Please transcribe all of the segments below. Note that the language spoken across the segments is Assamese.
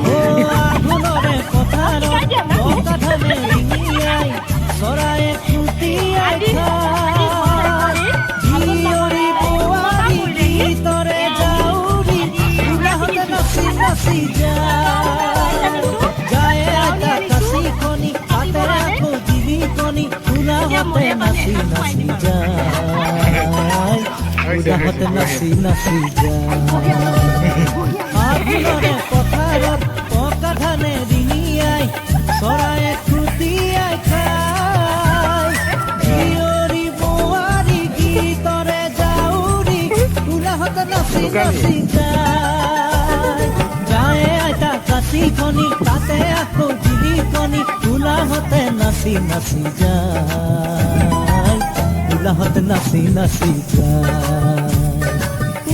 আগুনৰে পথাৰ অকাধানে ৰিঙিয়াই সৰায়ে খুটিয়াই জিয়ৰি পোৱালি গীতরে যাউরি উলাহতে নাচি নাচি যায় আইতা কাশি কনি হাতে রাখো জীবিকনি উলাহতে নাচি নাচি যায় উলাহতে নাচি নাচি যায় আগুনরে পথাৰত অকাধানে ৰিঙিয়াই চৰায়ে খুটিয়াই খায় জিয়ৰি বোৱাৰী গীতৰে যাউৰি উলাহতে নাচি নাচি যায় আইতা কাশি কনি তাতে আকৌ জিলিকনি উলাহতে নাচি নাচি যায় উলাহতে নাচি নাচি যায়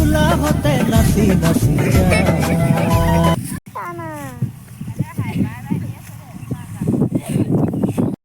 উলাহতে নাচি নাচি যায়